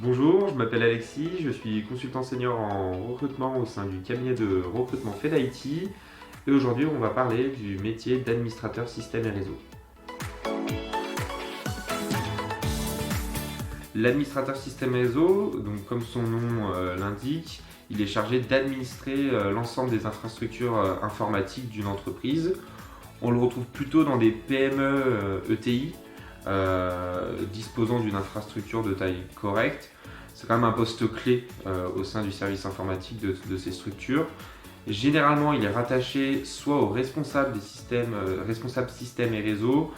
Bonjour, je m'appelle Alexis, je suis consultant senior en recrutement au sein du cabinet de recrutement FedIT et aujourd'hui on va parler du métier d'administrateur système et réseau. L'administrateur système et réseau, donc comme son nom l'indique, il est chargé d'administrer l'ensemble des infrastructures informatiques d'une entreprise. On le retrouve plutôt dans des PME ETI disposant d'une infrastructure de taille correcte. C'est quand même un poste clé au sein du service informatique de ces structures. Et généralement, il est rattaché soit au responsable des systèmes, responsable système et réseau,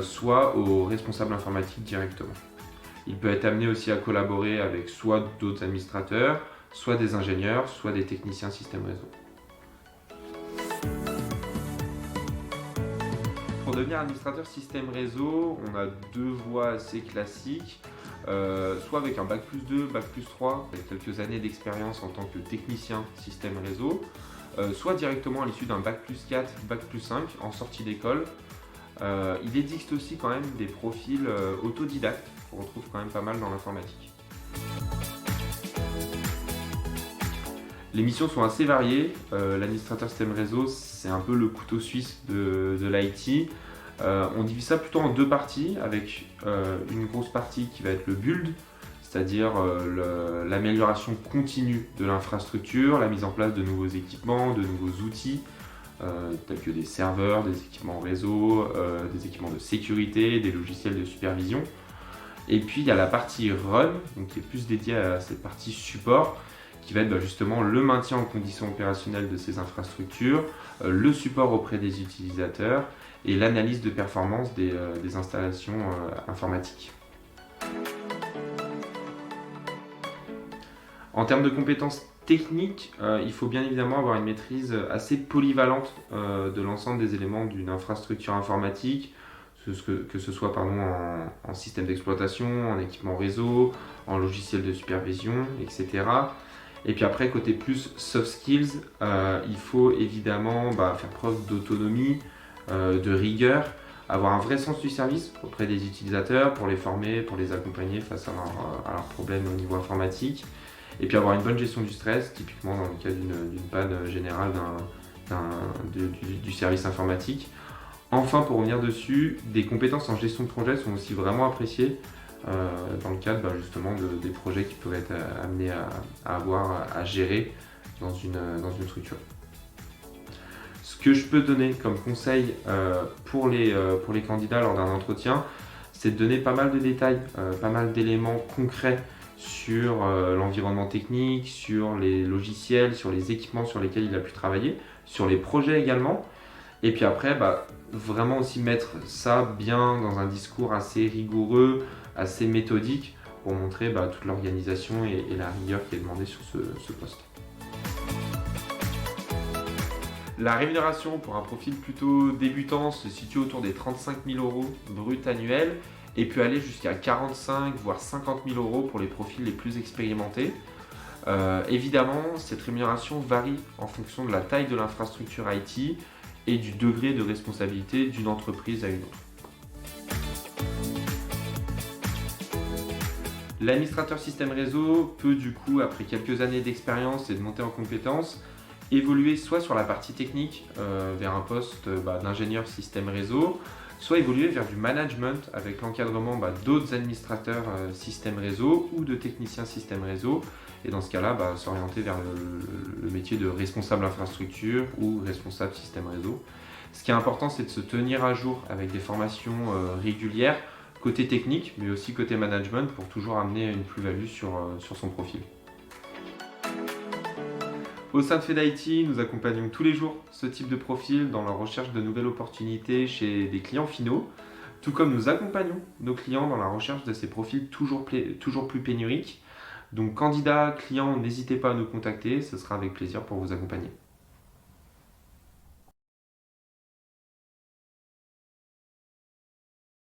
soit au responsable informatique directement. Il peut être amené aussi à collaborer avec soit d'autres administrateurs, soit des ingénieurs, soit des techniciens système réseau. Pour devenir administrateur système réseau, on a deux voies assez classiques, soit avec un bac plus 2, bac plus 3, avec quelques années d'expérience en tant que technicien système réseau, soit directement à l'issue d'un bac plus 4, bac plus 5 en sortie d'école. Il existe aussi quand même des profils autodidactes qu'on retrouve quand même pas mal dans l'informatique. Les missions sont assez variées. L'administrateur système réseau, c'est un peu le couteau suisse de l'IT. On divise ça plutôt en deux parties, avec une grosse partie qui va être le build, c'est-à-dire l'amélioration continue de l'infrastructure, la mise en place de nouveaux équipements, de nouveaux outils, tels que des serveurs, des équipements réseau, des équipements de sécurité, des logiciels de supervision. Et puis il y a la partie run, donc qui est plus dédiée à cette partie support, qui va être justement le maintien en condition opérationnelle de ces infrastructures, le support auprès des utilisateurs et l'analyse de performance des installations informatiques. En termes de compétences techniques, il faut bien évidemment avoir une maîtrise assez polyvalente de l'ensemble des éléments d'une infrastructure informatique, que ce soit en système d'exploitation, en équipement réseau, en logiciel de supervision, etc. Et puis après, côté plus soft skills, il faut évidemment faire preuve d'autonomie, de rigueur, avoir un vrai sens du service auprès des utilisateurs pour les former, pour les accompagner face à leurs problèmes au niveau informatique. Et puis avoir une bonne gestion du stress, typiquement dans le cas d'une panne générale du service informatique. Enfin, pour revenir dessus, des compétences en gestion de projet sont aussi vraiment appréciées dans le cadre justement des projets qui peuvent être amenés à gérer dans une structure. Ce que je peux donner comme conseil pour les candidats lors d'un entretien, c'est de donner pas mal de détails, pas mal d'éléments concrets sur l'environnement technique, sur les logiciels, sur les équipements sur lesquels il a pu travailler, sur les projets également. Et puis après, vraiment aussi mettre ça bien dans un discours assez rigoureux, assez méthodique pour montrer toute l'organisation et la rigueur qui est demandée sur ce poste. La rémunération pour un profil plutôt débutant se situe autour des 35 000 € brut annuels et peut aller jusqu'à 45 voire 50 000 € pour les profils les plus expérimentés. Évidemment, cette rémunération varie en fonction de la taille de l'infrastructure IT et du degré de responsabilité d'une entreprise à une autre. L'administrateur système réseau peut du coup, après quelques années d'expérience et de montée en compétences, évoluer soit sur la partie technique vers un poste d'ingénieur système réseau, soit évoluer vers du management avec l'encadrement d'autres administrateurs système réseau ou de techniciens système réseau. Et dans ce cas-là, s'orienter vers le métier de responsable infrastructure ou responsable système réseau. Ce qui est important, c'est de se tenir à jour avec des formations régulières, côté technique, mais aussi côté management, pour toujours amener une plus-value sur son profil. Au sein de FedIT, nous accompagnons tous les jours ce type de profil dans leur recherche de nouvelles opportunités chez des clients finaux, tout comme nous accompagnons nos clients dans la recherche de ces profils toujours plus pénuriques. Donc candidats, clients, n'hésitez pas à nous contacter, ce sera avec plaisir pour vous accompagner.